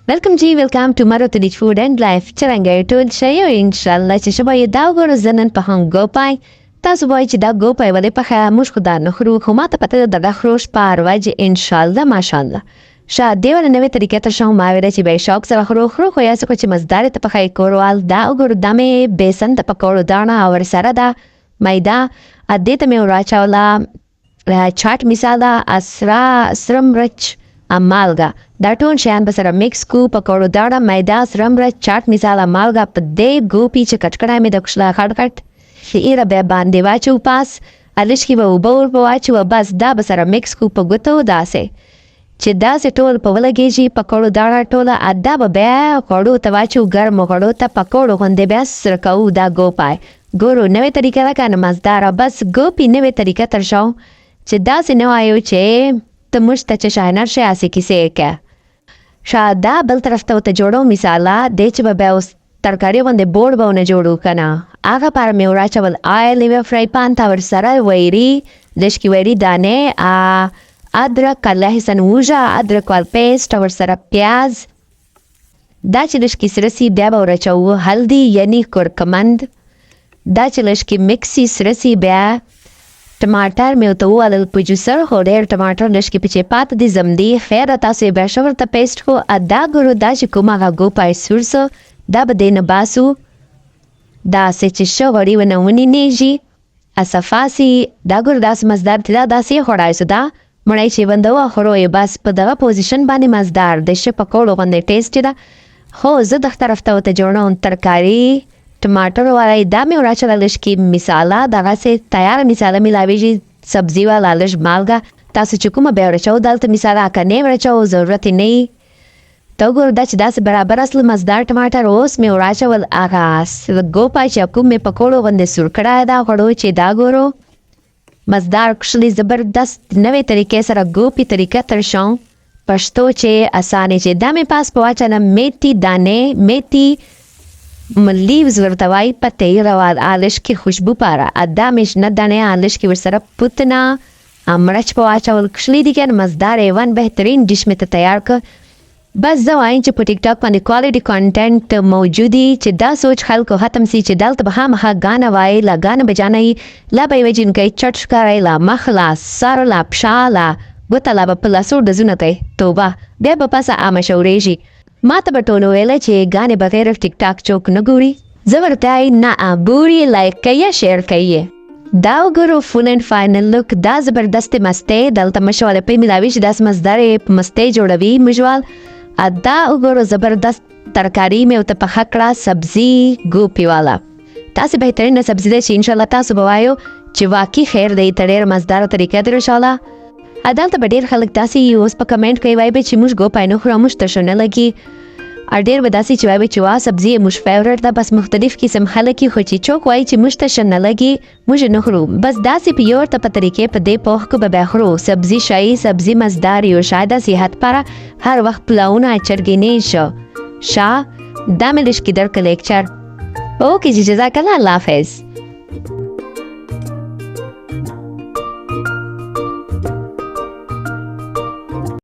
welcome to Maruti Food and Life. Charangai ټول شایو ان شاء الله چې شبا یې دا وګورو زنن په هنګ ګوپای تاسو وایي چې دا ګوپای ولې په خا موږ خدا نه خورو خو ما ته پته ده دا خروش پار وایي ان شاء الله ماشاءالله شاید دیو نه نوې طریقې ته شاو ما ویل چې به شوق سره خورو خو یا څه چې مزدار ته په خای کوروال دا وګورو دمه بیسن ته پکوړو دانا اور سره دا میدا ا دې ته مې راچاولا چاټ مساله اسرا سرم رچ مالګه دا ټول شیان به سره میکس کو پکوړو داړه میدا سرم رچ چاټ مساله مالګه په دې ګوپی چې کټکړای مې د کښلا خړ ایره به باندې واچو پاس الش کې به وبور په واچو بس دا به سره میکس کو په ګوتو داسې چې داسې ټول په ولګېږي پکوړو داړه ټوله ادا به بیا خوړو ته واچو ګرم خوړو ته پکوړو غوندې بیا سره کوو دا ګوپای ګورو نوې طریقه ده کنه مزدار بس ګوپی نوې طریقه تر شاو چې داسې نه وایو چې ته موږ ته چې شاینر شي اسې کیسې کې شاید دا بل طرف ته ورته جوړو مثاله دی چې به بیا اوس ترکاري باندې بوړ به ونه جوړو که نه هغه پاره مې وراچول آیل یوه فرای پان ته ورسره ویري لږکې ویري دانې ادرک کله حسن ووژه ادرک وال پیسټ ورسره پیاز دا چې لږکې سره سي بیا به ورچوو هلدي یعنی کورکمند دا چې لږکې مکسي سره سي بیا ټماټر مې ورته ووالل په جوسر خو ډېر ټماټر لږکې پچې پاته دي زمدي خیره تاسو یې بیا ښه ورته پیسټ کړو دا ګورو دا چې کوم هغه ګوپای سور سو دا به دې نه باسو داسې چې ښه غوړي ونه ونیږي صفا سي دا ګورو داسې مزدار دی دا داسې یې خوړای سو دا مړی چې بنده وخورو یې بس په دغه پوزیشن باندې مزدار د ښه پکوړو غوندې ټیسټي ده خو زه دغه طرف ته ورته جوړوم ترکاري ټماټر والا دا مې وراچوله لږکې مساله دغسې تیاره مساله میلاویږي سبزي والا لږ مالګه تاسو چې کومه بیا ورچوو دلته مساله که نه ورچوو ضرورت یې نه وي ته وګوره دا چې داسې برابر اصل مزدار ټماټر اوس مې وراچول هغه ګوپای چې کوم مې پکوړو غوندې سور کړی دا غوړو چې دا ګورو مزدار کښلي زبردست نوې طریقې سره ګوپي طریقه تر شوم پښتو چې اسانې چې دا مې پاس په واچله میتي دانې میتي لیوز ورته وایي پتې روال آلشکې خوشبو پاره ادا مې شنه دانې آلشکې ورسره پوتنه مرچ په واچول کښلي دي که مزدار ایوان بهترین ډش مې ته تیار کړ بس زه وایم چې په ټیک ټاک باندې کوالټي کانټینټ موجودي چې دا سوچ خلکو ختم سي چې دلته به خامخا ګانه وایي لا ګانه به جانوي لا به یې وجینکی چټ ښکاری لا مخ لا سر لا پښه لا ګوته لا به په لاسو ډزونه کوي توبه بیا به پسه عامه شورېږي ما ته به ټولو ویله چې ګانې بغیر ټیک ټاک چوک نه ګوري زه ورته نه ګوري لایک کوي شیر کوي دا وګورو فول اینډ فاینل لوک دا زبردست مستې دلته مشواله پې ملاوي چې داسې مزدارې په مستې جوړوي مژوال دا وګورو زبردست ترکاري مې ورته پخه کړه سبزي ګوپي والا تاسې بهترینه سبزي ده چې انشاءالله تاسو به وایو چې واقعي خیر دی ته ډېر مزداره طریقه ده انشاءالله دلته به ډېر خلک داسې اوس په کمنټ کوي وایي به چې موږ ګوپای نه خورو موږ ته ښه نه لګي ډېر به داسې چې وایي چې وا سبزي یې موږ فیورټ ده بس مختلف قسم خلک خو چې څوک وایي چې موږ ته ښه نه لګي موږ نه خورو بس داسې په یو ورته په طریقې په دې پوه که به بیا خورو سبزي شایي سبزي مزدار یو شاید صحت پاره هر وخت پلاونه چرګینې شو شا دا مې لږکې درکه لیکچر اوکې چې جزاک الله الله حافظ